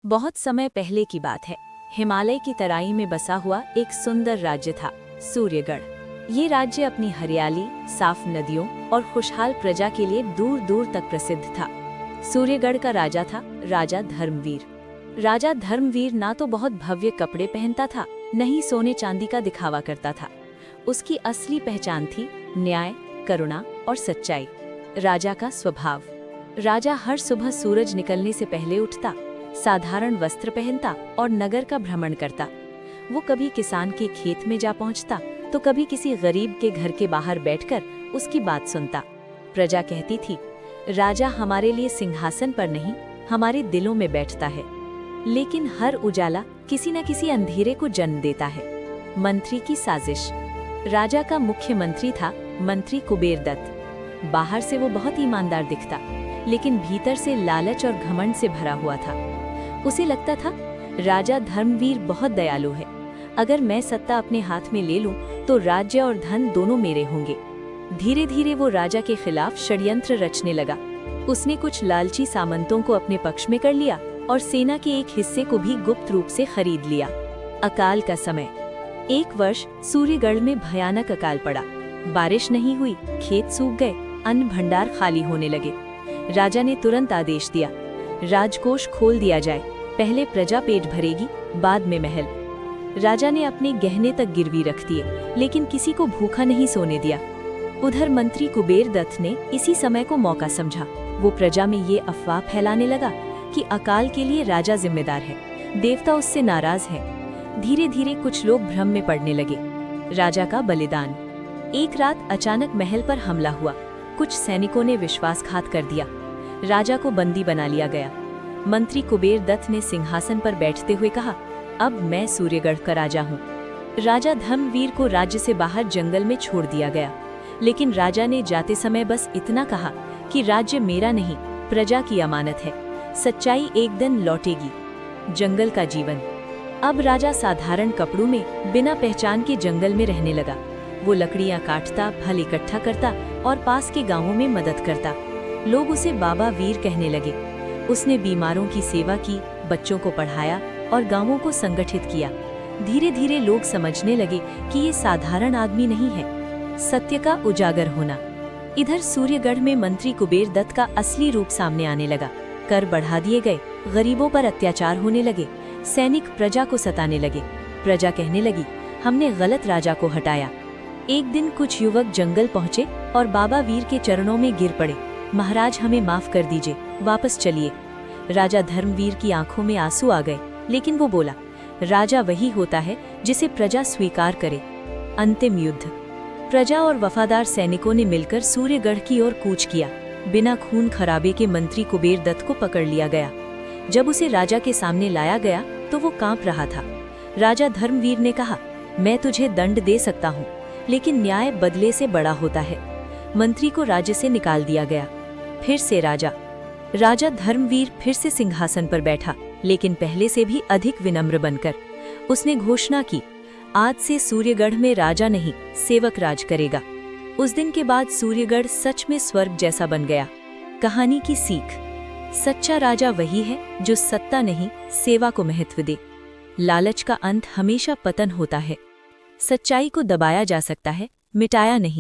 बहुत समय पहले की बात है। हिमालय की तराई में बसा हुआ एक सुंदर राज्य था, सूर्यगढ़। ये राज्य अपनी हरियाली, साफ नदियों और खुशहाल प्रजा के लिए दूर दूर तक प्रसिद्ध था। सूर्यगढ़ का राजा था राजा धर्मवीर। राजा धर्मवीर ना तो बहुत भव्य कपड़े पहनता था, न ही सोने चांदी का दिखावा करता था। उसकी असली पहचान थी न्याय, करुणा और सच्चाई। राजा का स्वभाव। राजा हर सुबह सूरज निकलने से पहले उठता, साधारण वस्त्र पहनता और नगर का भ्रमण करता। वो कभी किसान के खेत में जा पहुंचता, तो कभी किसी गरीब के घर के बाहर बैठकर उसकी बात सुनता। प्रजा कहती थी, राजा हमारे लिए सिंहासन पर नहीं, हमारे दिलों में बैठता है। लेकिन हर उजाला किसी न किसी अंधेरे को जन्म देता है। मंत्री की साजिश। राजा का मुख्य मंत्री था मंत्री कुबेरदत्त। बाहर से वो बहुत ईमानदार दिखता, लेकिन भीतर से लालच और घमंड से भरा हुआ था। उसे लगता था, राजा धर्मवीर बहुत दयालु है। अगर मैं सत्ता अपने हाथ में ले लूं, तो राज्य और धन दोनों मेरे होंगे। धीरे धीरे वो राजा के खिलाफ षड्यंत्र रचने लगा। उसने कुछ लालची सामंतों को अपने पक्ष में कर लिया और सेना के एक हिस्से को भी गुप्त रूप से खरीद लिया। अकाल का समय। एक वर्ष सूर्यगढ़ में भयानक अकाल पड़ा। बारिश नहीं हुई, खेत सूख गए, अन्न भंडार खाली होने लगे। राजा ने तुरंत आदेश दिया, राजकोष खोल दिया जाए। पहले प्रजा पेट भरेगी, बाद में महल। राजा ने अपने गहने तक गिरवी रख दिए, लेकिन किसी को भूखा नहीं सोने दिया। उधर मंत्री कुबेरदत्त ने इसी समय को मौका समझा। वो प्रजा में ये अफवाह फैलाने लगा कि अकाल के लिए राजा जिम्मेदार है, देवता उससे नाराज है। धीरे धीरे कुछ लोग भ्रम में पड़ने लगे। राजा का बलिदान। एक रात अचानक महल पर हमला हुआ। कुछ सैनिकों ने विश्वासघात कर दिया। राजा को बंदी बना लिया गया। मंत्री कुबेरदत्त ने सिंहासन पर बैठते हुए कहा, अब मैं सूर्यगढ़ का राजा हूँ। राजा धर्मवीर को राज्य से बाहर जंगल में छोड़ दिया गया, लेकिन राजा ने जाते समय बस इतना कहा कि राज्य मेरा नहीं, प्रजा की अमानत है। सच्चाई एक दिन लौटेगी। जंगल का जीवन। अब राजा साधारण कपड़ों में बिना पहचान के जंगल में रहने लगा। वो लकड़ियां काटता, फल इकट्ठा करता और पास के गांवों में मदद करता। लोग उसे बाबा वीर कहने लगे। उसने बीमारों की सेवा की, बच्चों को पढ़ाया और गांवों को संगठित किया। धीरे धीरे लोग समझने लगे कि ये साधारण आदमी नहीं है। सत्य का उजागर होना। इधर सूर्यगढ़ में मंत्री कुबेरदत्त का असली रूप सामने आने लगा। कर बढ़ा दिए गए, गरीबों पर अत्याचार होने लगे, सैनिक प्रजा को सताने लगे। प्रजा कहने लगी, हमने गलत राजा को हटाया। एक दिन कुछ युवक जंगल पहुंचे और बाबा वीर के चरणों में गिर पड़े। महाराज, हमें माफ कर दीजिए, वापस चलिए। राजा धर्मवीर की आंखों में आंसू आ गए, लेकिन वो बोला, राजा वही होता है जिसे प्रजा स्वीकार करे। अंतिम युद्ध। प्रजा और वफादार सैनिकों ने मिलकर सूर्यगढ़ की ओर कूच किया। बिना खून खराबे के मंत्री कुबेरदत्त को पकड़ लिया गया। जब उसे राजा के सामने लाया गया तो वो कांप रहा था। राजा धर्मवीर ने कहा, मैं तुझे दंड दे सकता हूँ, लेकिन न्याय बदले से बड़ा होता है। मंत्री को राज्य से निकाल दिया गया। फिर से राजा धर्मवीर फिर से सिंहासन पर बैठा, लेकिन पहले से भी अधिक विनम्र बनकर। उसने घोषणा की, आज से सूर्यगढ़ में राजा नहीं, सेवक राज करेगा। उस दिन के बाद सूर्यगढ़ सच में स्वर्ग जैसा बन गया। कहानी की सीख। सच्चा राजा वही है जो सत्ता नहीं, सेवा को महत्व दे। लालच का अंत हमेशा पतन होता है। सच्चाई को दबाया जा सकता है, मिटाया नहीं।